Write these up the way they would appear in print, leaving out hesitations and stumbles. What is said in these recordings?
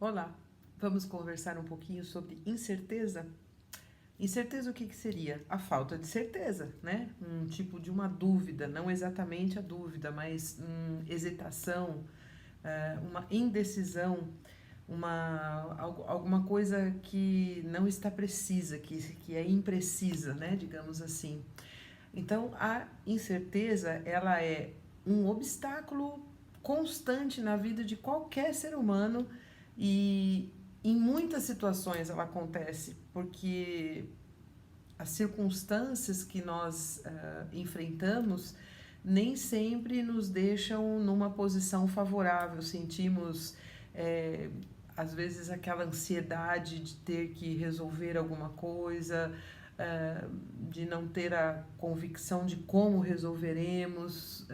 Olá, vamos conversar um pouquinho sobre incerteza? Incerteza, o que seria? A falta de certeza, né? Um tipo de uma dúvida, não exatamente a dúvida, mas hesitação, uma indecisão, alguma coisa que não está precisa, que é imprecisa, né? Digamos assim. Então, a incerteza, ela é um obstáculo constante na vida de qualquer ser humano e em muitas situações ela acontece porque as circunstâncias que nós enfrentamos nem sempre nos deixam numa posição favorável. Sentimos, às vezes, aquela ansiedade de ter que resolver alguma coisa, de não ter a convicção de como resolveremos.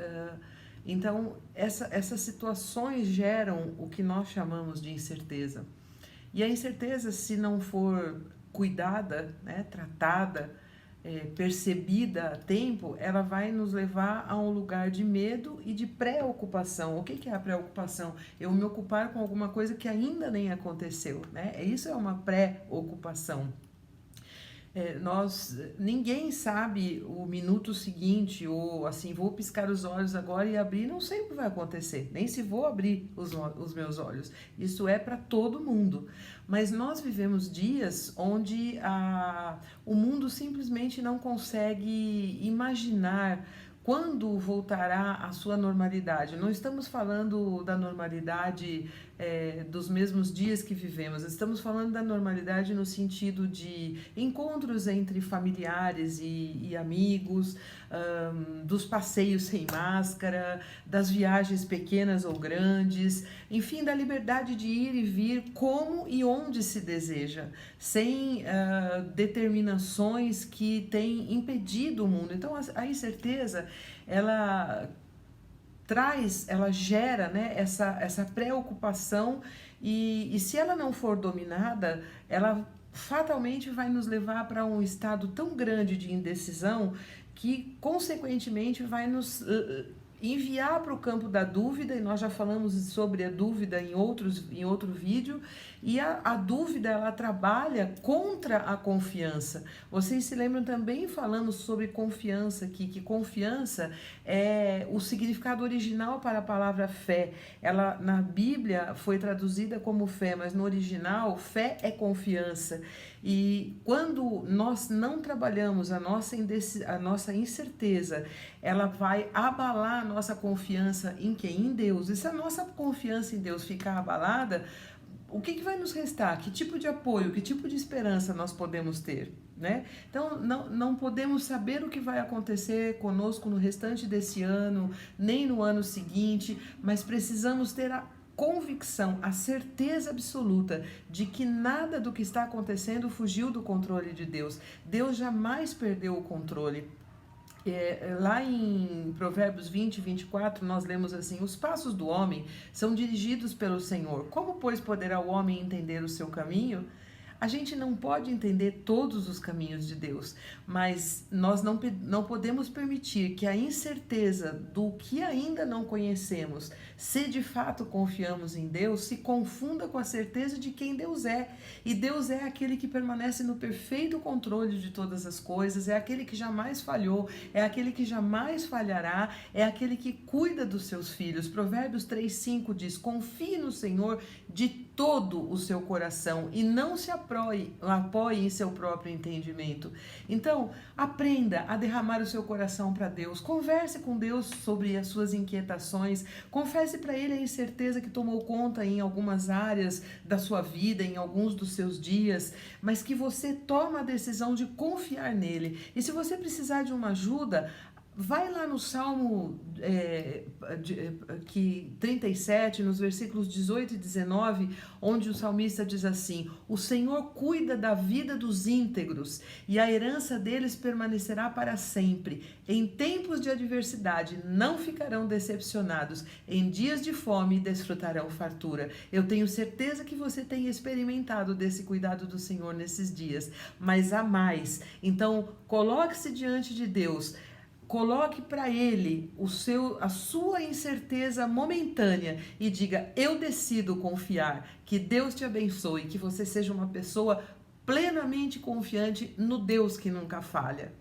Então, essas situações geram o que nós chamamos de incerteza. E a incerteza, se não for cuidada, né, tratada, percebida a tempo, ela vai nos levar a um lugar de medo e de preocupação. O que é a preocupação? Eu me ocupar com alguma coisa que ainda nem aconteceu, né? Isso é uma preocupação. Ninguém sabe o minuto seguinte, ou assim, vou piscar os olhos agora e abrir, não sei o que vai acontecer, nem se vou abrir os meus olhos. Isso é para todo mundo. Mas nós vivemos dias onde o mundo simplesmente não consegue imaginar quando voltará à sua normalidade. Não estamos falando da normalidade dos mesmos dias que vivemos, estamos falando da normalidade no sentido de encontros entre familiares e amigos, dos passeios sem máscara, das viagens pequenas ou grandes, enfim, da liberdade de ir e vir como e onde se deseja, sem determinações que têm impedido o mundo. Então, a incerteza, ela ela gera, né, essa preocupação e se ela não for dominada, ela fatalmente vai nos levar para um estado tão grande de indecisão que, consequentemente, vai nos enviar para o campo da dúvida, e nós já falamos sobre a dúvida em outro vídeo, e a dúvida, ela trabalha contra a confiança. Vocês se lembram também, falamos sobre confiança aqui, que confiança é o significado original para a palavra fé. Ela na Bíblia foi traduzida como fé, mas no original fé é confiança. E quando nós não trabalhamos a nossa incerteza, ela vai abalar a nossa confiança em quem? Em Deus. E se a nossa confiança em Deus ficar abalada, o que vai nos restar? Que tipo de apoio, que tipo de esperança nós podemos ter? Né? Então, não podemos saber o que vai acontecer conosco no restante desse ano, nem no ano seguinte, mas precisamos ter a convicção, a certeza absoluta de que nada do que está acontecendo fugiu do controle de Deus. Deus jamais perdeu o controle. Lá em Provérbios 20, 24, nós lemos assim: os passos do homem são dirigidos pelo Senhor. Como, pois, poderá o homem entender o seu caminho? A gente não pode entender todos os caminhos de Deus, mas nós não podemos permitir que a incerteza do que ainda não conhecemos, se de fato confiamos em Deus, se confunda com a certeza de quem Deus é. E Deus é aquele que permanece no perfeito controle de todas as coisas, é aquele que jamais falhou, é aquele que jamais falhará, é aquele que cuida dos seus filhos. Provérbios 3:5 diz: confie no Senhor de todo o seu coração e não se apoie em seu próprio entendimento. Então, aprenda a derramar o seu coração para Deus, converse com Deus sobre as suas inquietações, confesse para Ele a incerteza que tomou conta em algumas áreas da sua vida, em alguns dos seus dias, mas que você toma a decisão de confiar nele. E se você precisar de uma ajuda, vai lá no Salmo 37, nos versículos 18 e 19, onde o salmista diz assim: o Senhor cuida da vida dos íntegros e a herança deles permanecerá para sempre. Em tempos de adversidade não ficarão decepcionados, em dias de fome desfrutarão fartura. Eu tenho certeza que você tem experimentado desse cuidado do Senhor nesses dias, mas há mais. Então, coloque-se diante de Deus. Coloque para ele a sua incerteza momentânea e diga: eu decido confiar. Que Deus te abençoe, que você seja uma pessoa plenamente confiante no Deus que nunca falha.